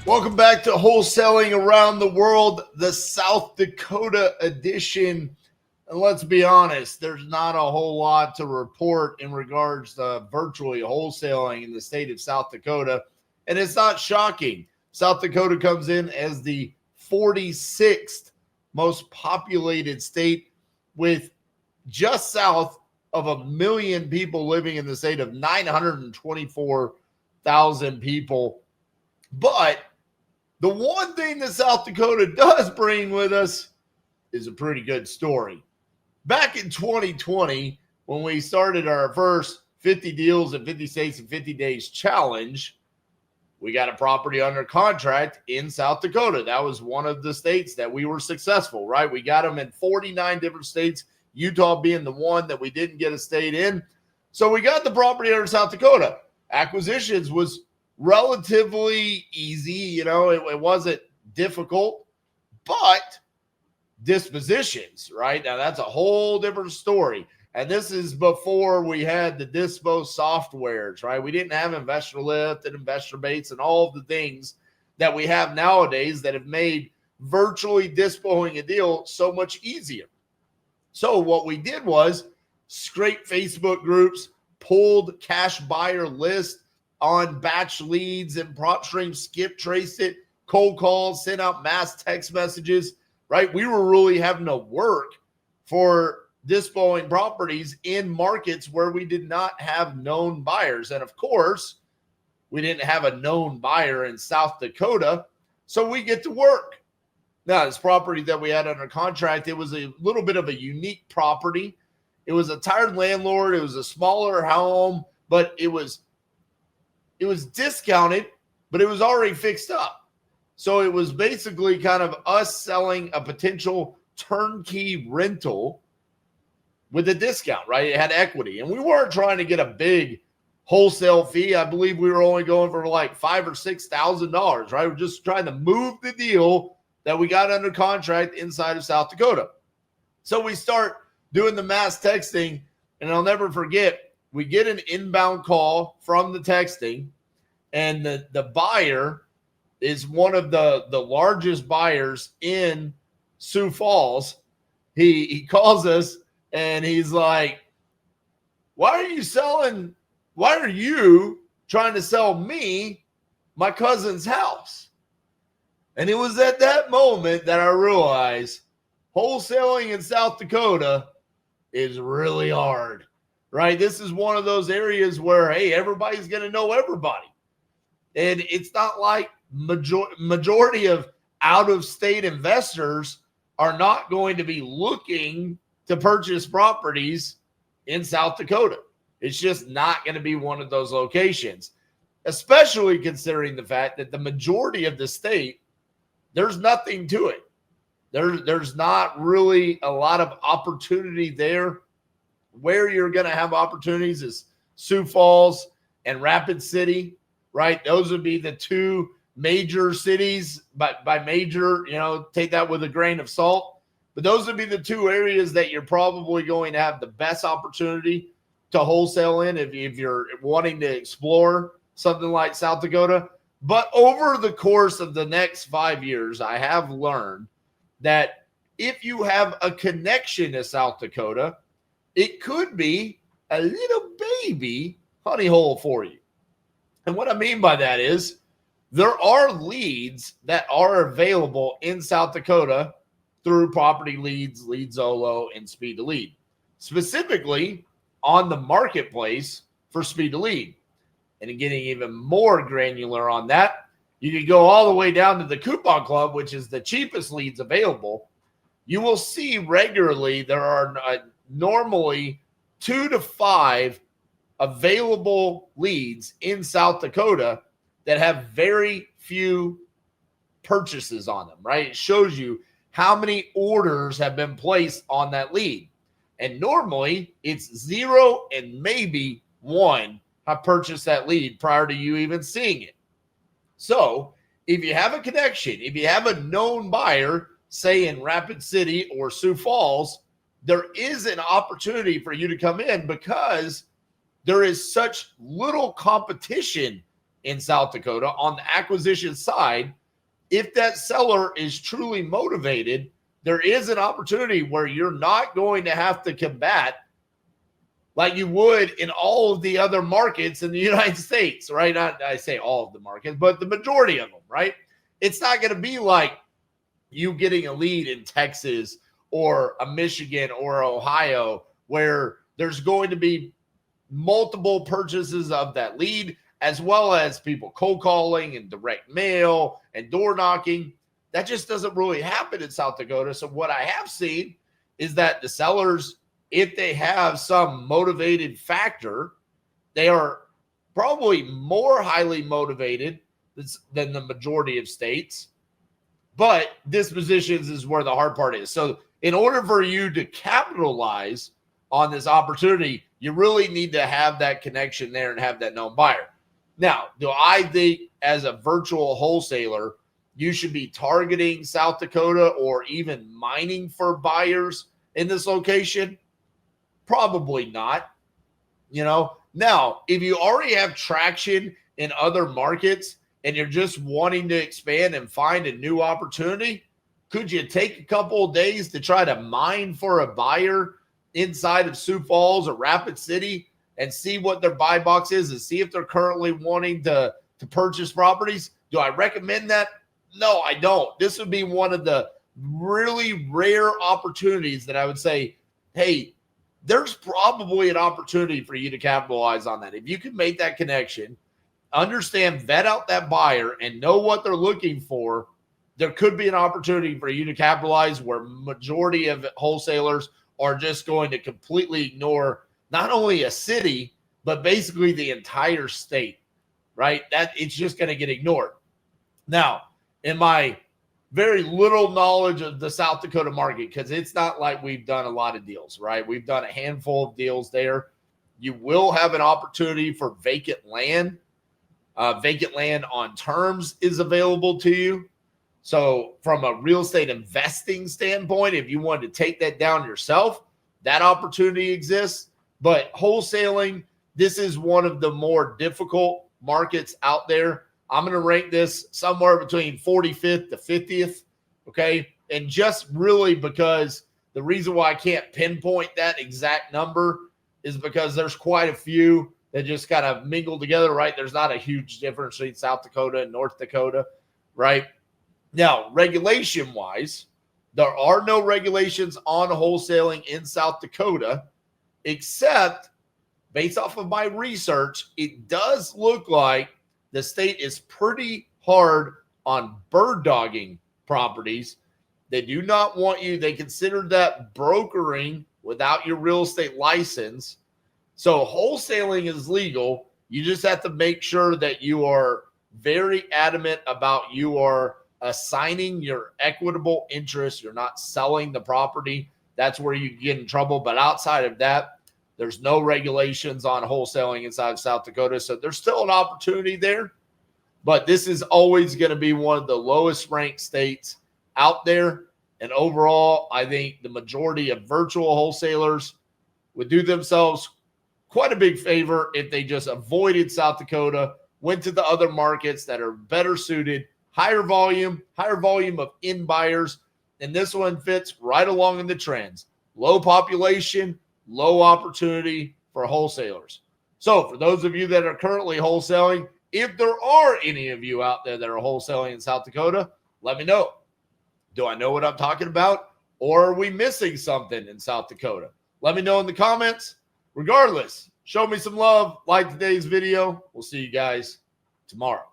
Welcome back to Wholesaling Around the World, the South Dakota edition. And let's be honest, there's not a whole lot to report in regards to virtually wholesaling in the state of South Dakota. And it's not shocking. South Dakota comes in as the 46th most populated state with just south of 1 million people living in the state of 924,000 people. But the one thing that South Dakota does bring with us is a pretty good story. Back in 2020, when we started our first 50 deals in 50 states in 50 days challenge, we got a property under contract in South Dakota. That was one of the states that we were successful, right? We got them in 49 different states, Utah being the one that we didn't get a state in. So we got the property under South Dakota. Acquisitions was relatively easy, it wasn't difficult, but dispositions, right? Now that's a whole different story. And this is before we had the dispo softwares, right? We didn't have Investor Lift and Investor Baits and all of the things that we have nowadays that have made virtually dispoing a deal so much easier. So what we did was scrape Facebook groups, pulled cash buyer lists on batch leads and PropStream skip traced it, cold calls, sent out mass text messages, right? We were really having to work for dispoing properties in markets where we did not have known buyers. And of course, we didn't have a known buyer in South Dakota, so we get to work. Now, this property that we had under contract, it was a little bit of a unique property. It was a tired landlord. It was a smaller home, but it was discounted, but it was already fixed up. So it was basically kind of us selling a potential turnkey rental with a discount, right? It had equity. And we weren't trying to get a big wholesale fee. I believe we were only going for like $5,000 or $6,000, right? We're just trying to move the deal that we got under contract inside of South Dakota. So we start doing the mass texting, and I'll never forget, we get an inbound call from the texting, and the buyer is one of the largest buyers in Sioux Falls. He calls us and he's like, why are you trying to sell me my cousin's house? And it was at that moment that I realized wholesaling in South Dakota is really hard. Right? This is one of those areas where, hey, everybody's going to know everybody. And it's not like majority of out-of-state investors are not going to be looking to purchase properties in South Dakota. It's just not going to be one of those locations, especially considering the fact that the majority of the state, there's nothing to it. There's not really a lot of opportunity there. Where you're going to have opportunities is Sioux Falls and Rapid City, right? Those would be the two major cities. But by major, take that with a grain of salt. But those would be the two areas that you're probably going to have the best opportunity to wholesale in if you're wanting to explore something like South Dakota. But over the course of the next 5 years, I have learned that if you have a connection to South Dakota, it could be a little baby honey hole for you. And what I mean by that is there are leads that are available in South Dakota through Property Leads, LeadZolo, and Speed to Lead. Specifically on the marketplace for Speed to Lead. And getting even more granular on that, you can go all the way down to the Coupon Club, which is the cheapest leads available. You will see regularly there are normally 2 to 5 available leads in South Dakota that have very few purchases on them, right? It shows you how many orders have been placed on that lead. And normally it's 0 and maybe 1 have purchased that lead prior to you even seeing it. So if you have a connection, if you have a known buyer, say in Rapid City or Sioux Falls, there is an opportunity for you to come in because there is such little competition in South Dakota. On the acquisition side, if that seller is truly motivated, there is an opportunity where you're not going to have to combat like you would in all of the other markets in the United States, right? Not, I say all of the markets, but the majority of them, right? It's not going to be like you getting a lead in Texas or a Michigan or Ohio, where there's going to be multiple purchases of that lead, as well as people cold calling and direct mail and door knocking. That just doesn't really happen in South Dakota. So what I have seen is that the sellers, if they have some motivated factor, they are probably more highly motivated than the majority of states. But dispositions is where the hard part is. So in order for you to capitalize on this opportunity, you really need to have that connection there and have that known buyer. Now, do I think as a virtual wholesaler, you should be targeting South Dakota or even mining for buyers in this location? Probably not. Now, if you already have traction in other markets and you're just wanting to expand and find a new opportunity, could you take a couple of days to try to mine for a buyer inside of Sioux Falls or Rapid City and see what their buy box is and see if they're currently wanting to purchase properties? Do I recommend that? No, I don't. This would be one of the really rare opportunities that I would say, hey, there's probably an opportunity for you to capitalize on that. If you can make that connection, understand, vet out that buyer, and know what they're looking for, there could be an opportunity for you to capitalize where majority of wholesalers are just going to completely ignore not only a city, but basically the entire state, right? That it's just going to get ignored. Now, in my very little knowledge of the South Dakota market, because it's not like we've done a lot of deals, right? We've done a handful of deals there. You will have an opportunity for vacant land. Vacant land on terms is available to you. So from a real estate investing standpoint, if you wanted to take that down yourself, that opportunity exists. But wholesaling, this is one of the more difficult markets out there. I'm going to rank this somewhere between 45th to 50th, okay? And just really because the reason why I can't pinpoint that exact number is because there's quite a few that just kind of mingle together, right? There's not a huge difference between South Dakota and North Dakota, right? Now, regulation-wise, there are no regulations on wholesaling in South Dakota, except based off of my research, it does look like the state is pretty hard on bird dogging properties. They do not want you. They consider that brokering without your real estate license. So wholesaling is legal. You just have to make sure that you are very adamant about you are assigning your equitable interest. You're not selling the property. That's where you get in trouble. But outside of that, there's no regulations on wholesaling inside of South Dakota. So there's still an opportunity there. But this is always going to be one of the lowest ranked states out there. And overall, I think the majority of virtual wholesalers would do themselves quite a big favor if they just avoided South Dakota, went to the other markets that are better suited, higher volume of in buyers. And this one fits right along in the trends. Low population, low opportunity for wholesalers. So for those of you that are currently wholesaling, if there are any of you out there that are wholesaling in South Dakota, let me know. Do I know what I'm talking about? Or are we missing something in South Dakota? Let me know in the comments. Regardless, show me some love. Like today's video. We'll see you guys tomorrow.